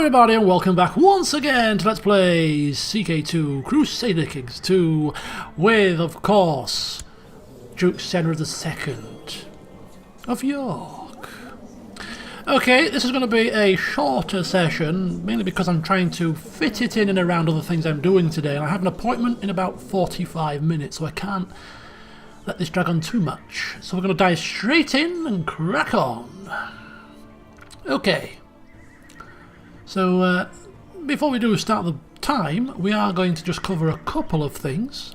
everybody and welcome back once again to Let's Play CK2 Crusader Kings 2 with, of course, Duke Senra II of York. Okay, this is going to be a shorter session, mainly because I'm trying to fit it in and around other things I'm doing today, and I have an appointment in about 45 minutes, so I can't let this drag on too much. So we're going to dive straight in and crack on. Okay. So, before we do start the time, we are going to just cover a couple of things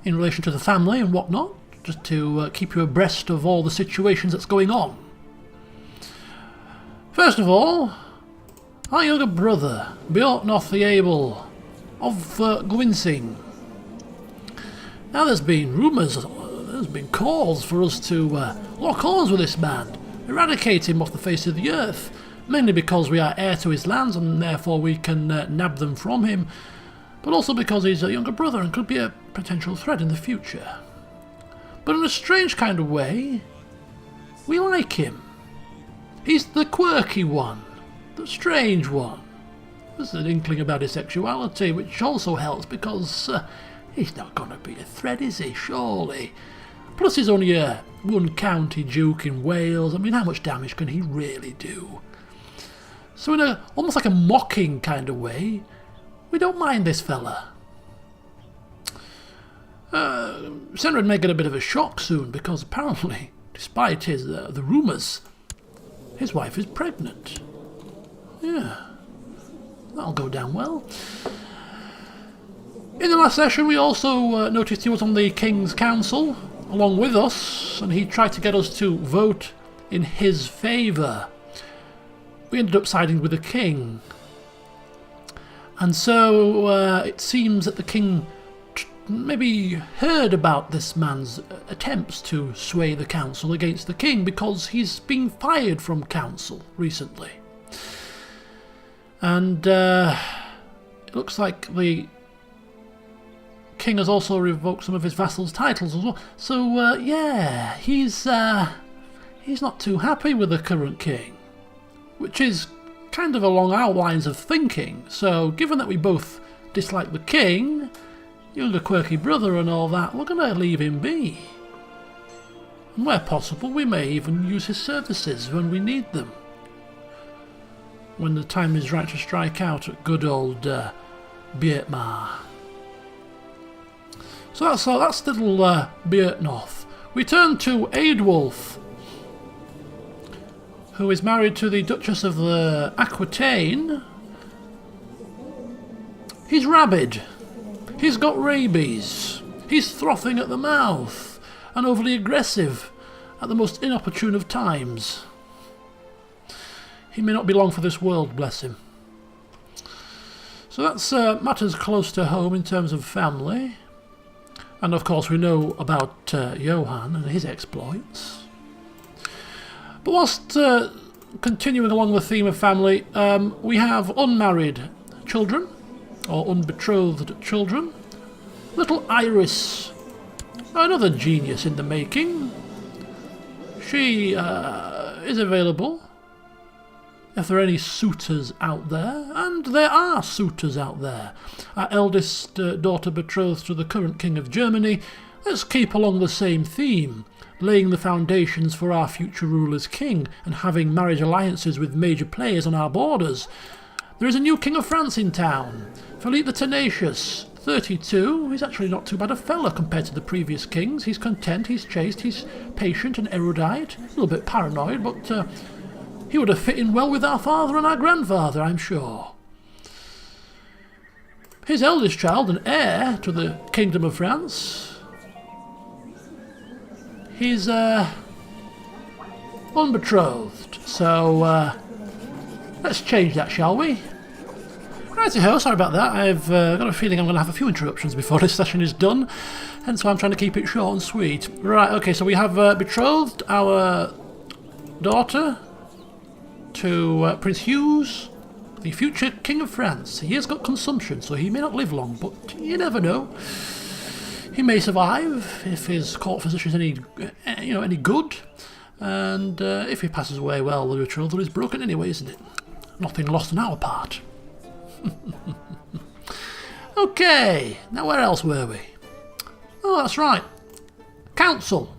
in relation to the family and whatnot, just to keep you abreast of all the situations that's going on. First of all, our younger brother, Bjornoth the Able of Gwinsing. Now there's been rumours, there's been calls for us to lock horns with this man, eradicate him off the face of the earth. Mainly because we are heir to his lands and therefore we can nab them from him, but also because he's a younger brother and could be a potential threat in the future. But in a strange kind of way, we like him. He's the quirky one, the strange one. There's an inkling about his sexuality, which also helps because he's not going to be a threat, is he? Surely. Plus he's only a one county duke in Wales. I mean, how much damage can he really do? So in a almost like a mocking kind of way, we don't mind this fella. Senra may get a bit of a shock soon because apparently, despite his the rumours, his wife is pregnant. Yeah, that'll go down well. In the last session we also noticed he was on the King's Council along with us, and he tried to get us to vote in his favour. We ended up siding with the king, and so it seems that the king maybe heard about this man's attempts to sway the council against the king because he's been fired from council recently. And it looks like the king has also revoked some of his vassals' titles as well. So yeah, he's not too happy with the current king, which is kind of along our lines of thinking. So given that we both dislike the king, younger quirky brother and all that, we're going to leave him be. And where possible, we may even use his services when we need them. When the time is right to strike out at good old Bjortmar. So that's little Bjornoth. We turn to Eadwulf, who is married to the Duchess of the Aquitaine. He's rabid. He's got rabies. He's frothing at the mouth and overly aggressive at the most inopportune of times. He may not be long for this world, bless him. So that's matters close to home in terms of family. And of course we know about Johann and his exploits. But whilst continuing along the theme of family, we have unmarried children, or unbetrothed children. Little Iris, another genius in the making. She is available if there are any suitors out there, and there are suitors out there. Our eldest daughter betrothed to the current King of Germany. Let's keep along the same theme, laying the foundations for our future rule as king and having marriage alliances with major players on our borders. There is a new King of France in town, Philippe the Tenacious, 32. He's actually not too bad a fella compared to the previous kings. He's content, he's chaste, he's patient and erudite, a little bit paranoid, but he would have fit in well with our father and our grandfather, I'm sure. His eldest child and heir to the Kingdom of France, he's unbetrothed, so let's change that, shall we? Righty-ho, sorry about that. I've got a feeling I'm going to have a few interruptions before this session is done, hence why I'm trying to keep it short and sweet. Right, okay, so we have betrothed our daughter to Prince Hughes, the future King of France. He has got consumption, so he may not live long, but you never know. He may survive if his court physician is any good, and if he passes away, well, the betrothal is broken anyway, isn't it? Nothing lost on our part. Okay, now where else were we? Oh, that's right. Council.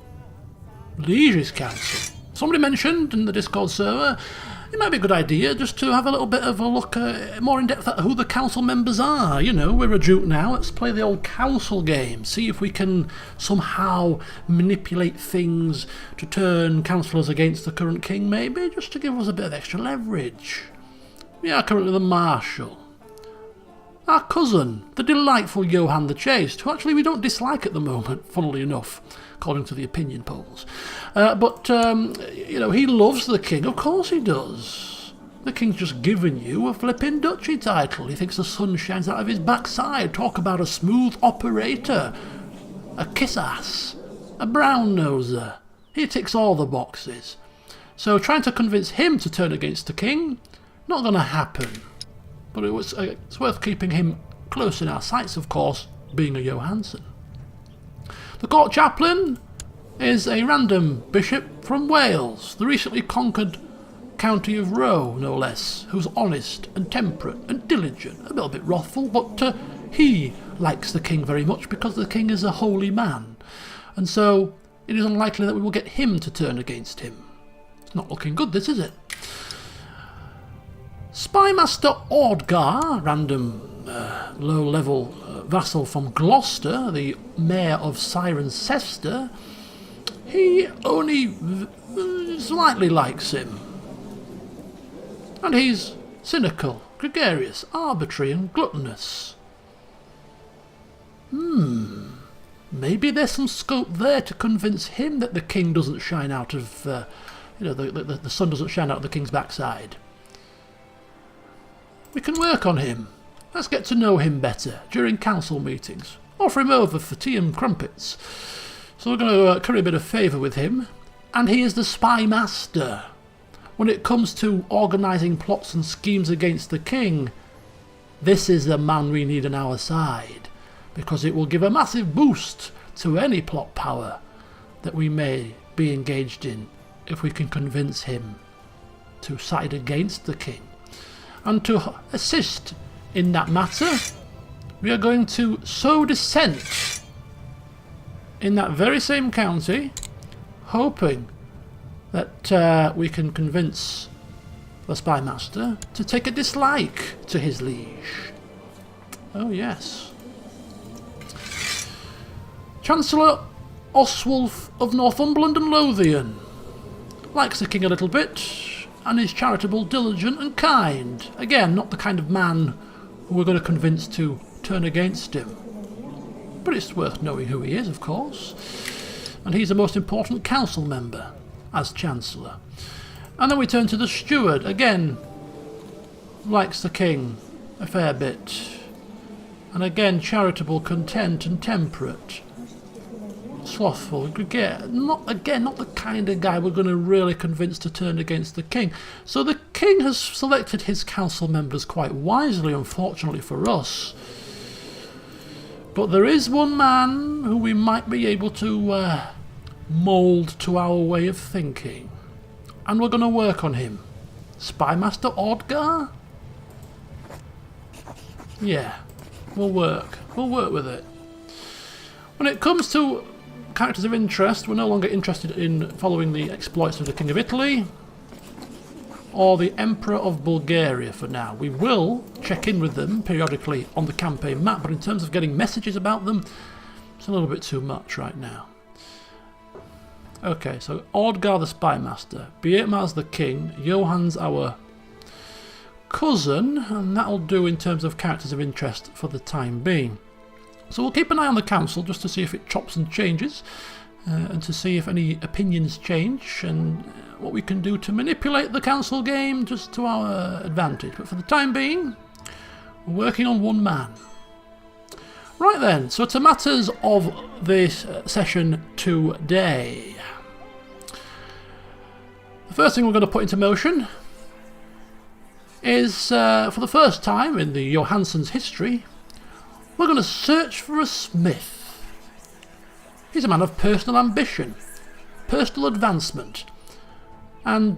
Liege's Council. Somebody mentioned in the Discord server it might be a good idea just to have a little bit of a look more in depth at who the council members are. You know, we're a Duke now, let's play the old council game, see if we can somehow manipulate things to turn councillors against the current king, maybe, just to give us a bit of extra leverage. We are currently the Marshal. Our cousin, the delightful Johann the Chaste, who actually we don't dislike at the moment, funnily enough, according to the opinion polls. You know, he loves the king, of course he does. The king's just given you a flipping duchy title. He thinks the sun shines out of his backside. Talk about a smooth operator, a kiss-ass, a brown-noser. He ticks all the boxes. So trying to convince him to turn against the king, not going to happen. But it's worth keeping him close in our sights, of course, being a Johansson. The court chaplain is a random bishop from Wales, the recently conquered county of Rowe, no less, who's honest and temperate and diligent, a little bit wrathful, but he likes the king very much because the king is a holy man, and so it is unlikely that we will get him to turn against him. It's not looking good, this, is it? Spymaster Ordgar, random low-level vassal from Gloucester, the mayor of Cirencester, he only slightly likes him. And he's cynical, gregarious, arbitrary and gluttonous. Maybe there's some scope there to convince him that the king doesn't shine out of, the sun doesn't shine out of the king's backside. We can work on him. Let's get to know him better during council meetings. Offer him over for tea and crumpets. So we're going to curry a bit of favour with him. And he is the spy master. When it comes to organising plots and schemes against the king, this is the man we need on our side, because it will give a massive boost to any plot power that we may be engaged in if we can convince him to side against the king. And to assist in that matter, we are going to sow dissent in that very same county, hoping that we can convince the spy master to take a dislike to his liege. Oh yes. Chancellor Oswulf of Northumberland and Lothian likes the king a little bit, and is charitable, diligent and kind. Again, not the kind of man who we're going to convince to turn against him. But it's worth knowing who he is, of course. And he's the most important council member as Chancellor. And then we turn to the steward. Again, likes the king a fair bit. And again, charitable, content and temperate. Slothful, not the kind of guy we're going to really convince to turn against the king. So the king has selected his council members quite wisely, unfortunately for us. But there is one man who we might be able to mould to our way of thinking. And we're going to work on him. Spymaster Ordgar? Yeah, we'll work with it. When it comes to characters of interest, we're no longer interested in following the exploits of the King of Italy or the Emperor of Bulgaria for now. We will check in with them periodically on the campaign map, but in terms of getting messages about them, it's a little bit too much right now. Okay, so Ordgar the Spymaster, Beatmar's the King, Johann's our cousin, and that'll do in terms of characters of interest for the time being. So we'll keep an eye on the council just to see if it chops and changes, and to see if any opinions change and what we can do to manipulate the council game just to our advantage. But for the time being, we're working on one man. Right then, so to matters of this session today. The first thing we're going to put into motion is, for the first time in the Johansson's history, we're going to search for a smith. He's a man of personal ambition, personal advancement, and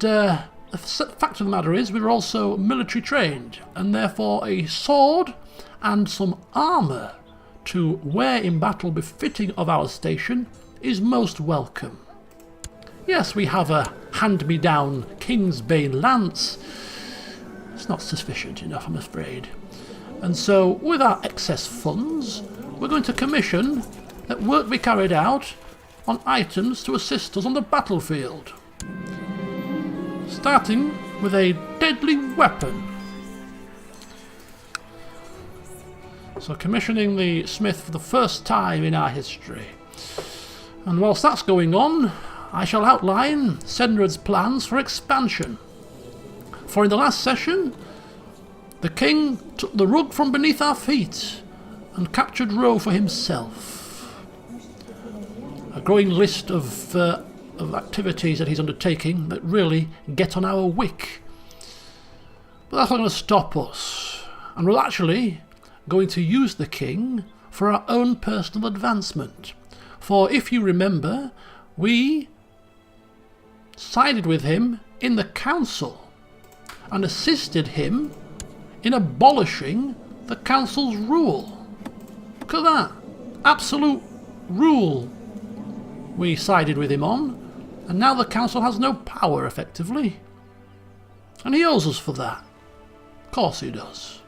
the fact of the matter is we're also military trained, and therefore a sword and some armour to wear in battle befitting of our station is most welcome. Yes, we have a hand-me-down Kingsbane lance. It's not sufficient enough, I'm afraid. And so, with our excess funds, we're going to commission that work be carried out on items to assist us on the battlefield. Starting with a deadly weapon. So commissioning the smith for the first time in our history. And whilst that's going on, I shall outline Senrad's plans for expansion. For in the last session, the king took the rug from beneath our feet and captured Roe for himself. A growing list of activities that he's undertaking that really get on our wick. But that's not going to stop us. And we're actually going to use the king for our own personal advancement. For if you remember, we sided with him in the council and assisted him in abolishing the council's rule. Look at that. Absolute rule we sided with him on, and now the council has no power effectively. And he owes us for that. Of course he does.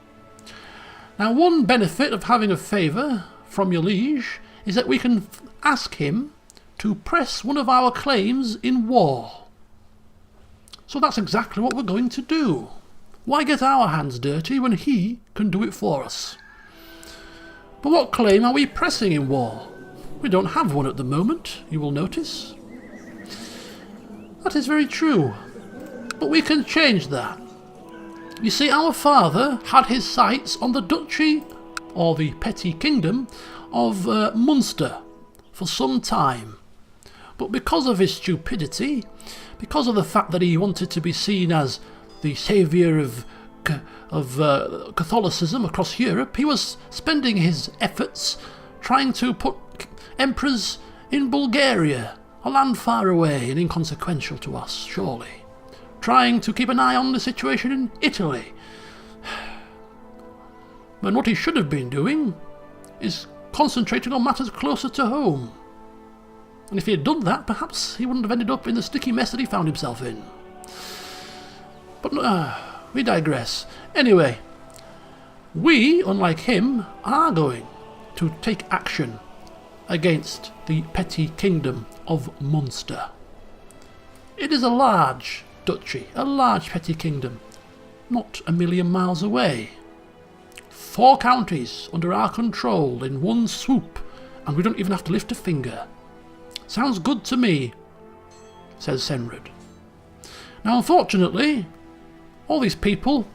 Now, one benefit of having a favour from your liege is that we can ask him to press one of our claims in war. So that's exactly what we're going to do. Why get our hands dirty when he can do it for us? But what claim are we pressing in war? We don't have one at the moment, you will notice. That is very true, but we can change that. You see, our father had his sights on the duchy, or the petty kingdom, of Munster for some time. But because of his stupidity, because of the fact that he wanted to be seen as the saviour of Catholicism across Europe, he was spending his efforts trying to put emperors in Bulgaria, a land far away and inconsequential to us, surely. Trying to keep an eye on the situation in Italy. When what he should have been doing is concentrating on matters closer to home. And if he had done that, perhaps he wouldn't have ended up in the sticky mess that he found himself in. But we digress. Anyway, we, unlike him, are going to take action against the petty kingdom of Munster. It is a large duchy, a large petty kingdom, not a million miles away. 4 counties under our control in one swoop, and we don't even have to lift a finger. Sounds good to me, says Senrad. Now, unfortunately, all these people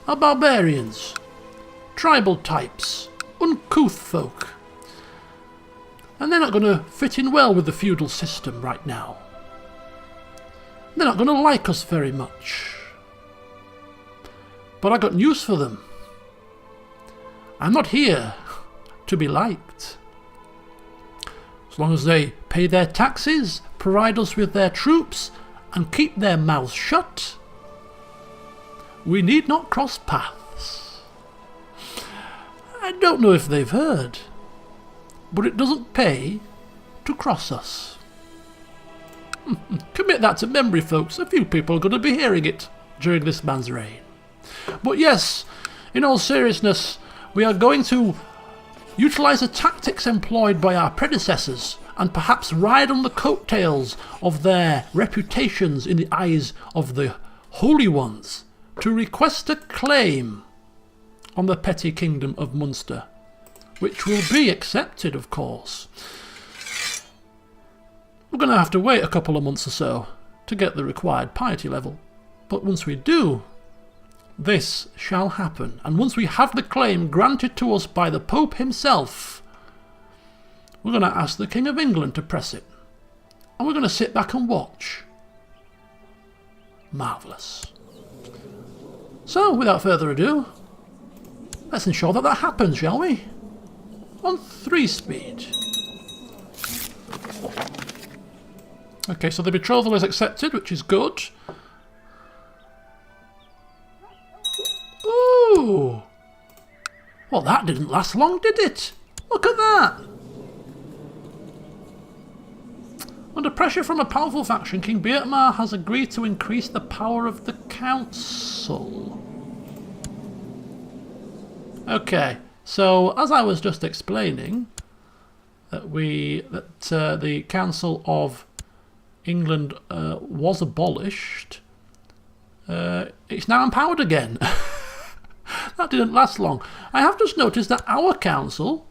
are barbarians, tribal types, uncouth folk, and they're not going to fit in well with the feudal system right now. They're not going to like us very much. But I got news for them. I'm not here to be liked. As long as they pay their taxes, provide us with their troops, and keep their mouths shut, we need not cross paths. I don't know if they've heard, but it doesn't pay to cross us. Commit that to memory, folks. A few people are going to be hearing it during this man's reign. But yes, in all seriousness, we are going to utilise the tactics employed by our predecessors and perhaps ride on the coattails of their reputations in the eyes of the holy ones to request a claim on the petty kingdom of Munster, which will be accepted, of course. We're going to have to wait a couple of months or so to get the required piety level, but once we do, this shall happen, and once we have the claim granted to us by the Pope himself, we're going to ask the King of England to press it, and we're going to sit back and watch. Marvellous. So, without further ado, let's ensure that that happens, shall we? On 3 speed. Okay, so the betrothal is accepted, which is good. Well, that didn't last long, did it? Look at that! Under pressure from a powerful faction, King Beatmar has agreed to increase the power of the council. Okay, so as I was just explaining, that the Council of England was abolished, it's now empowered again. That didn't last long. I have just noticed that our council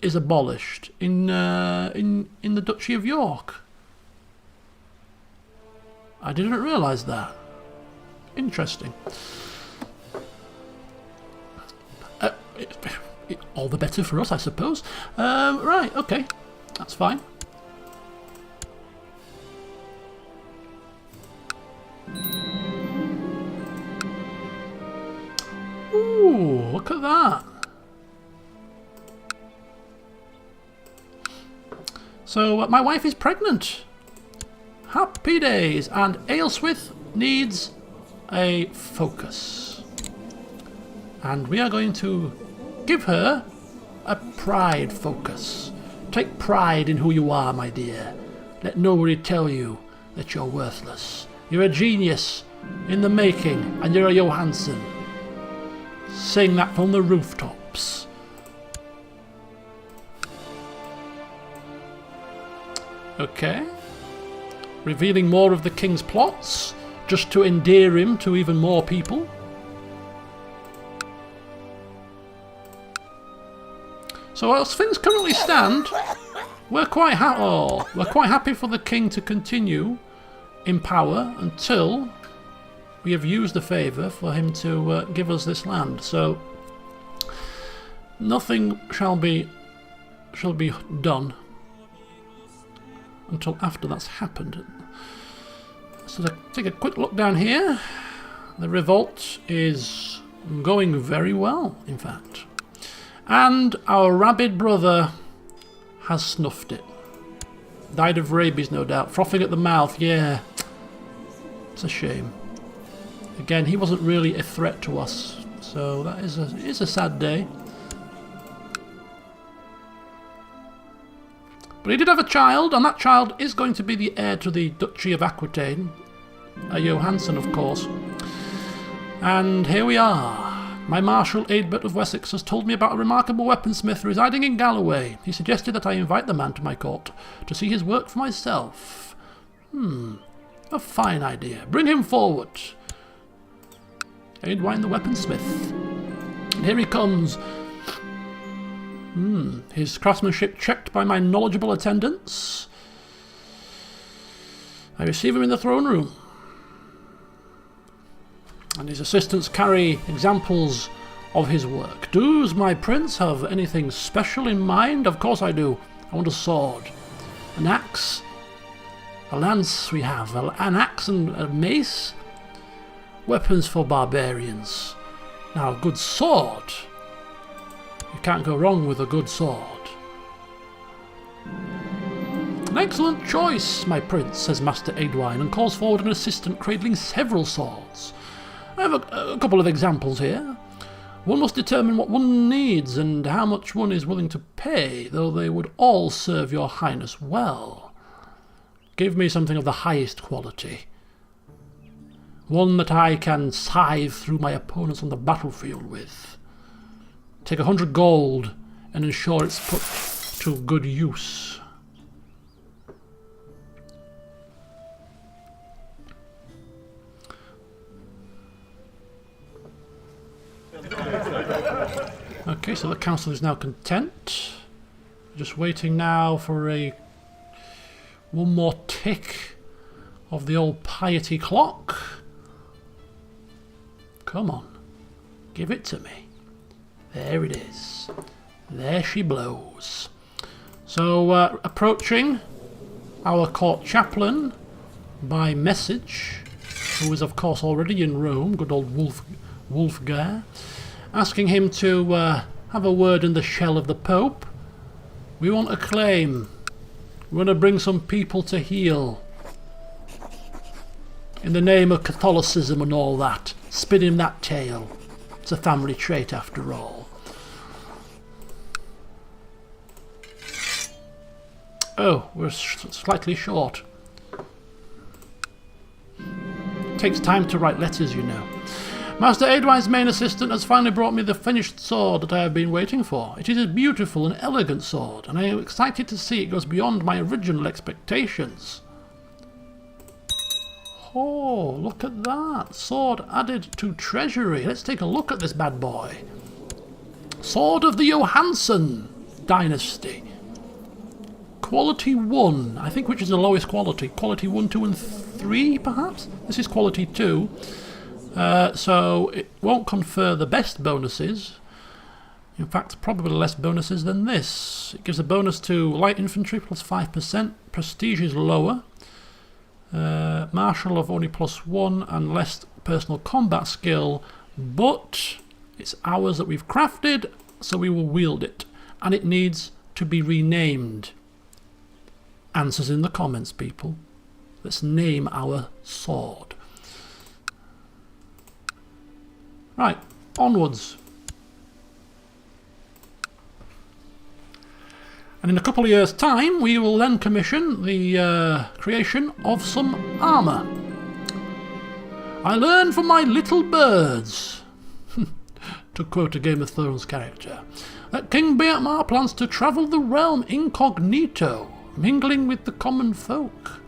is abolished in the Duchy of York. I didn't realise that. Interesting. All the better for us, I suppose. Right, okay. That's fine. Ooh, look at that. So, my wife is pregnant. Happy days. And Ayleswith needs a focus. And we are going to give her a pride focus. Take pride in who you are, my dear. Let nobody tell you that you're worthless. You're a genius in the making, and you're a Johansson. Sing that from the rooftops. Okay. Revealing more of the king's plots, just to endear him to even more people. So as things currently stand, we're quite happy for the king to continue in power until we have used the favour for him to give us this land. So nothing shall be done until after that's happened. So take a quick look down here. The revolt is going very well, in fact. And our rabid brother has snuffed it. Died of rabies, no doubt. Frothing at the mouth, yeah. It's a shame. Again, he wasn't really a threat to us, so that is a sad day. But he did have a child, and that child is going to be the heir to the Duchy of Aquitaine. A Johansson, of course. And here we are. My Marshal Eadbert of Wessex has told me about a remarkable weaponsmith residing in Galloway. He suggested that I invite the man to my court to see his work for myself. A fine idea. Bring him forward. Eadwine the weaponsmith. And here he comes. His craftsmanship checked by my knowledgeable attendants. I receive him in the throne room. And his assistants carry examples of his work. Does my prince have anything special in mind? Of course I do. I want a sword, an axe, a lance we have, an axe and a mace. Weapons for barbarians. Now a good sword. You can't go wrong with a good sword. An excellent choice, my prince, says Master Eadwine, and calls forward an assistant cradling several swords. I have a couple of examples here. One must determine what one needs and how much one is willing to pay, though they would all serve your highness well. Give me something of the highest quality. One that I can scythe through my opponents on the battlefield with. Take 100 gold and ensure it's put to good use. Okay, so the council is now content. Just waiting now for one more tick of the old piety clock. Come on, give it to me. There it is. There she blows. So, approaching our court chaplain by message, who is of course already in Rome, good old Wolfgar, asking him to have a word in the shell of the Pope. We want a claim. We want to bring some people to heel. In the name of Catholicism and all that. Spin him that tale. It's a family trait after all. Oh, we're slightly short. Takes time to write letters, you know. Master Aidwine's main assistant has finally brought me the finished sword that I have been waiting for. It is a beautiful and elegant sword, and I am excited to see it goes beyond my original expectations. Oh, look at that. Sword added to treasury. Let's take a look at this bad boy. Sword of the Johansson dynasty. Quality 1, I think, which is the lowest quality. Quality 1, 2 and 3 perhaps? This is quality 2. So it won't confer the best bonuses. In fact, probably less bonuses than this. It gives a bonus to light infantry plus 5%. Prestige is lower. Martial of only +1 and less personal combat skill. But it's ours that we've crafted, so we will wield it. And it needs to be renamed. Answers in the comments, people. Let's name our sword. Right, onwards. And in a couple of years' time, we will then commission the creation of some armour. I learned from my little birds, to quote a Game of Thrones character, that King Beatmar plans to travel the realm incognito, mingling with the common folk.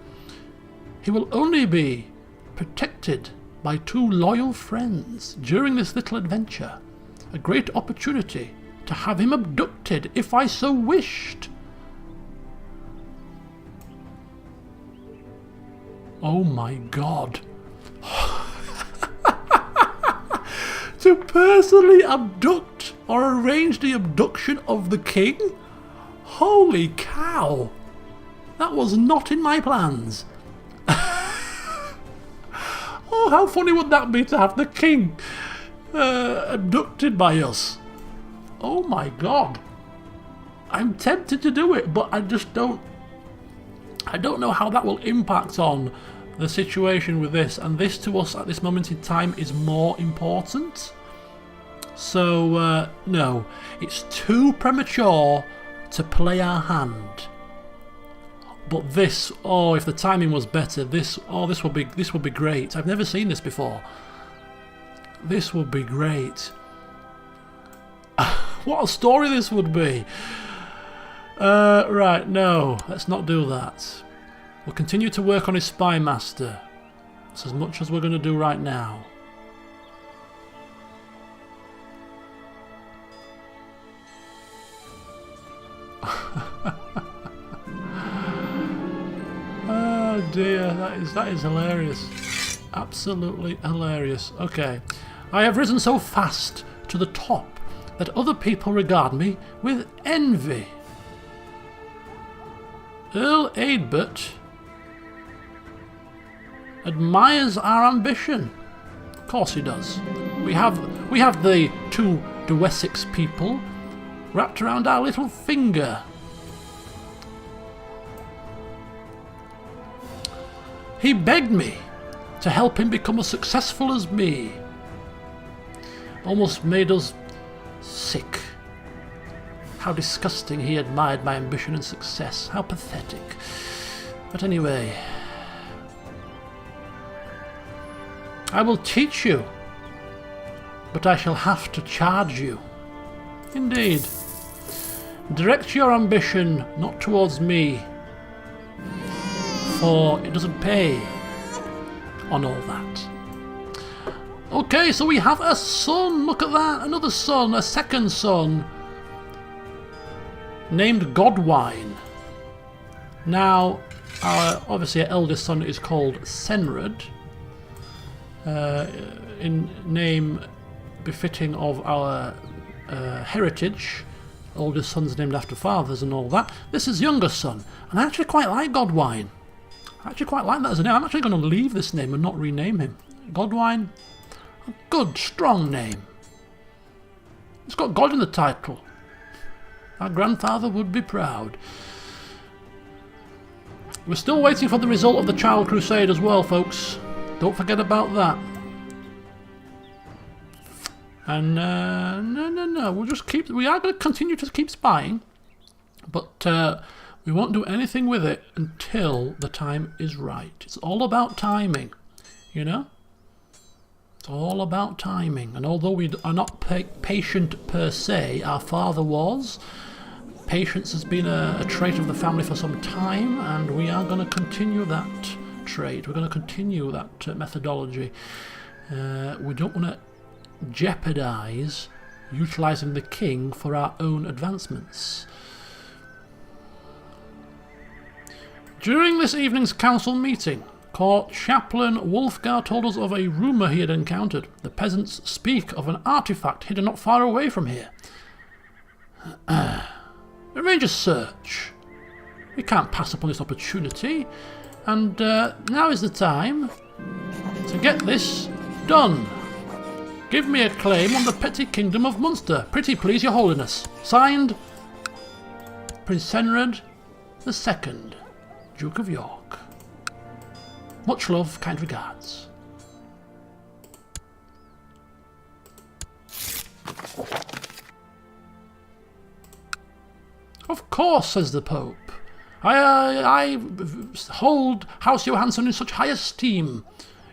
He will only be protected by 2 loyal friends during this little adventure. A great opportunity to have him abducted if I so wished. Oh my god. To personally abduct or arrange the abduction of the king? Holy cow. That was not in my plans. Oh, how funny would that be to have the king abducted by us? Oh my god. I'm tempted to do it, but I just don't... I don't know how that will impact on the situation with this. And this to us at this moment in time is more important. So, no. It's too premature to play our hand. But this, oh, if the timing was better, this would be great. I've never seen this before. This would be great. What a story this would be. Right, no, let's not do that. We'll continue to work on his spy master. That's as much as we're going to do right now. Oh dear, that is hilarious. Absolutely hilarious. Okay. I have risen so fast to the top that other people regard me with envy. Earl Eadbert admires our ambition. Of course he does. We have the 2 de Wessex people wrapped around our little finger. He begged me to help him become as successful as me. Almost made us sick. How disgusting he admired my ambition and success. How pathetic. But anyway, I will teach you, but I shall have to charge you. Indeed. Direct your ambition not towards me, for it doesn't pay on all that. Okay, so we have a son. Look at that. Another son, a second son, named Godwine. Now, obviously our eldest son is called Senrad, in name befitting of our heritage. Oldest sons named after fathers and all that. This is younger son, and I actually quite like Godwine. I actually quite like that as a name. I'm actually going to leave this name and not rename him. Godwine, a good, strong name. It's got God in the title. Our grandfather would be proud. We're still waiting for the result of the Child Crusade as well, folks. Don't forget about that. And no. We'll just keep. We are going to continue to keep spying, but We won't do anything with it until the time is right. It's all about timing, you know? It's all about timing. And although we are not patient per se, our father was. Patience has been a trait of the family for some time, and we are going to continue that trait. We're going to continue that methodology. We don't want to jeopardise utilising the king for our own advancements. During this evening's council meeting, Court Chaplain Wolfgar told us of a rumour he had encountered. The peasants speak of an artefact hidden not far away from here. Arrange a search. We can't pass upon this opportunity, and now is the time to get this done. Give me a claim on the petty kingdom of Munster. Pretty please, your holiness. Signed, Prince Senred II, Duke of York. Much love, kind regards. Of course, says the Pope. I hold House Johansson in such high esteem.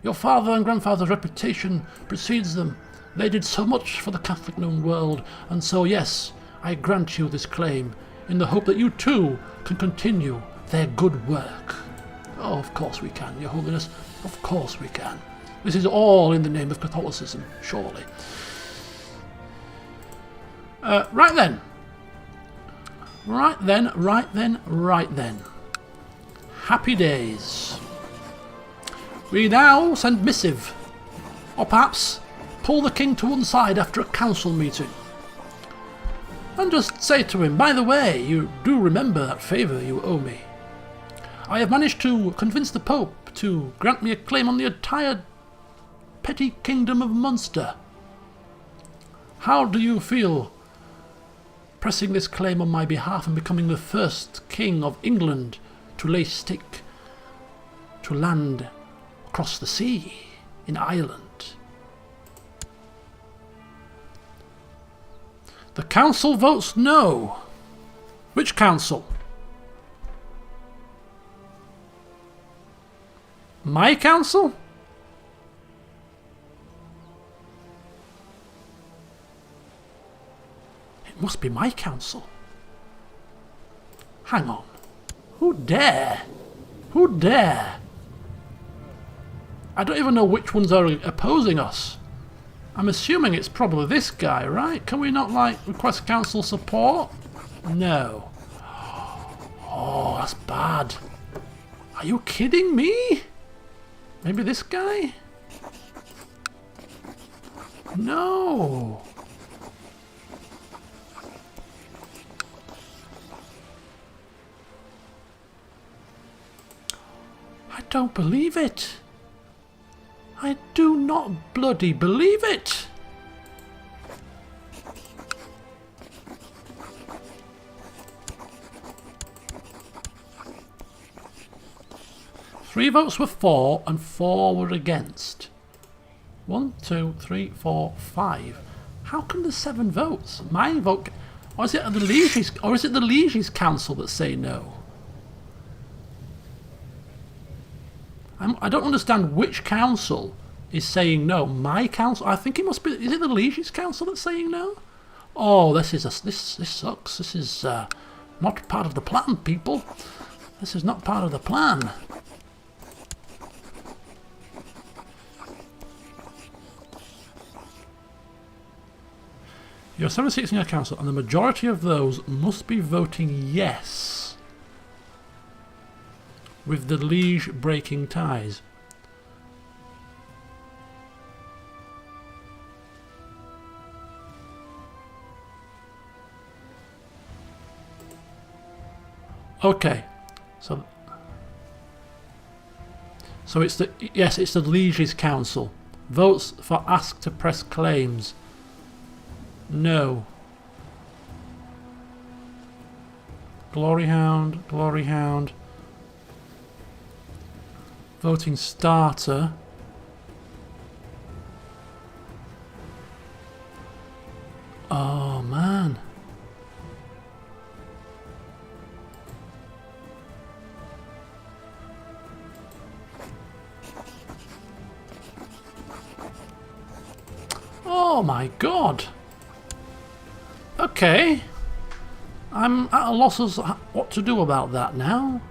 Your father and grandfather's reputation precedes them. They did so much for the Catholic known world, and so yes, I grant you this claim, in the hope that you too can continue their good work. Oh, of course we can, Your Holiness. Of course we can. This is all in the name of Catholicism, surely. Right then. Right then. Happy days. We now send missive. Or perhaps pull the king to one side after a council meeting. And just say to him, by the way, you do remember that favour you owe me. I have managed to convince the Pope to grant me a claim on the entire petty kingdom of Munster. How do you feel pressing this claim on my behalf and becoming the first king of England to lay stake to land across the sea in Ireland? The council votes no. Which council? My council? It must be my council. Hang on. Who dare? Who dare? I don't even know which ones are opposing us. I'm assuming it's probably this guy, right? Can we not, like, request council support? No. Oh, that's bad. Are you kidding me? Maybe this guy? No. I don't believe it. I do not bloody believe it. Three votes were for and 4 were against. 1, 2, 3, 4, 5. How come there's 7 votes? My vote, or is it the Liege's, council that say no? I don't understand which council is saying no. My council? I think it must be. Is it the Liege's council that's saying no? Oh, this sucks. This is not part of the plan, people. This is not part of the plan. You have 7 seats in your council, and the majority of those must be voting yes, with the liege breaking ties. Okay, so it's the it's the liege's council. Votes for ask to press claims. No. Glory Hound. Voting starter. Oh man. Oh my god. Okay. I'm at a loss as to what to do about that now.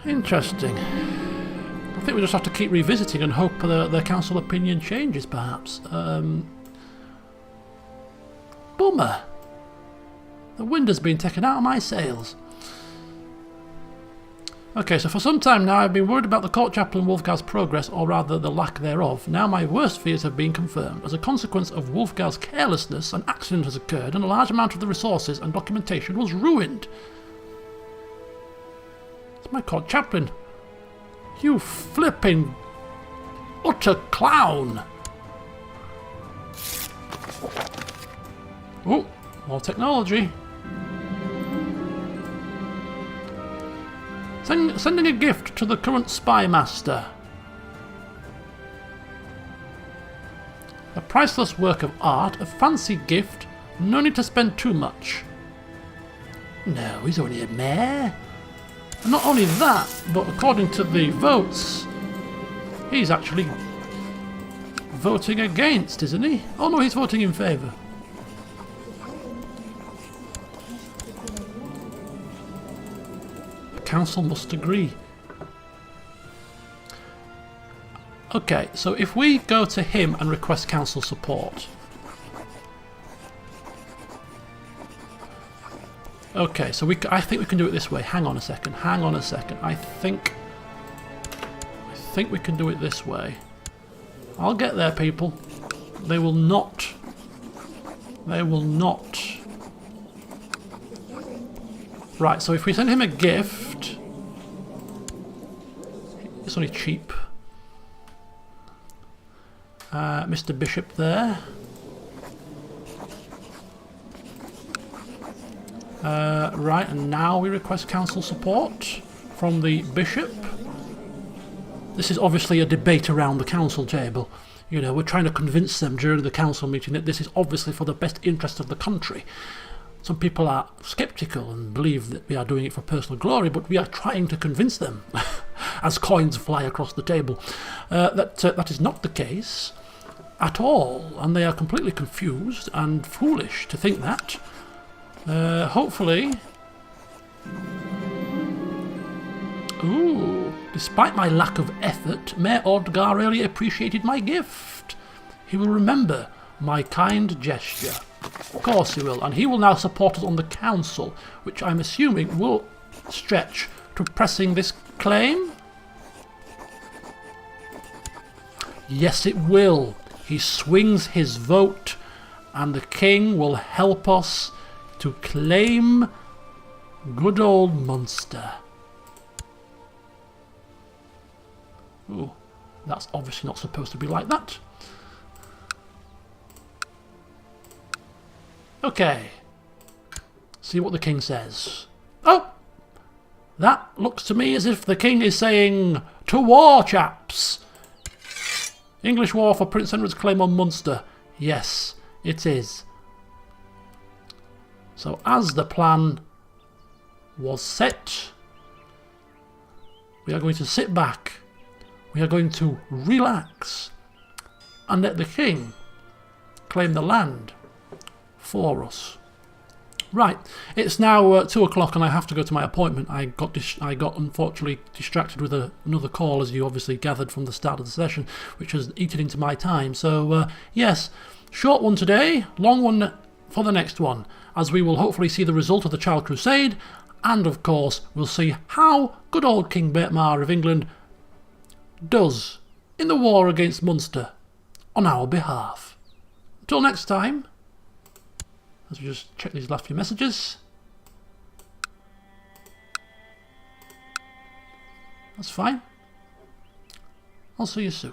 Interesting. I think we just have to keep revisiting and hope the council opinion changes, perhaps. Bummer. The wind has been taken out of my sails. Okay, so for some time now I've been worried about the court chaplain Wulfgar's progress, or rather the lack thereof. Now my worst fears have been confirmed. As a consequence of Wulfgar's carelessness, an accident has occurred and a large amount of the resources and documentation was ruined. It's my court chaplain. You flipping utter clown! Oh, more technology. Sending a gift to the current spy master. A priceless work of art, a fancy gift, no need to spend too much. No, he's only a mayor. And not only that, but according to the votes, he's actually voting against, isn't he? Oh no, he's voting in favour. Council must agree. Okay, so if we go to him and request council support. Okay, so I think we can do it this way. Hang on a second. Hang on a second. I think we can do it this way. I'll get there, people. They will not. They will not. Right, so if we send him a gift, it's only cheap. Mr. Bishop there. Right, and now we request council support from the Bishop. This is obviously a debate around the council table. You know, we're trying to convince them during the council meeting that this is obviously for the best interest of the country. Some people are sceptical and believe that we are doing it for personal glory, but we are trying to convince them, as coins fly across the table, that is not the case at all, and they are completely confused and foolish to think that. Hopefully... Ooh, despite my lack of effort, Mayor Ordgar really appreciated my gift. He will remember my kind gesture. Of course he will, and he will now support us on the council, which I'm assuming will stretch to pressing this claim. Yes, it will. He swings his vote, and the king will help us to claim good old Munster. Ooh, that's obviously not supposed to be like that. Okay. See what the king says. Oh! That looks to me as if the king is saying, "To war, chaps!" English war for Prince Edward's claim on Munster. Yes, it is. So as the plan was set, we are going to sit back, we are going to relax, and let the king claim the land for us. Right, it's now 2 o'clock and I have to go to my appointment. I got unfortunately distracted with another call, as you obviously gathered from the start of the session, which has eaten into my time. So yes, short one today, long one for the next one, as we will hopefully see the result of the Child Crusade, and of course we'll see how good old King Bertmar of England does in the war against Munster on our behalf. Until next time, let's just check these last few messages. That's fine. I'll see you soon.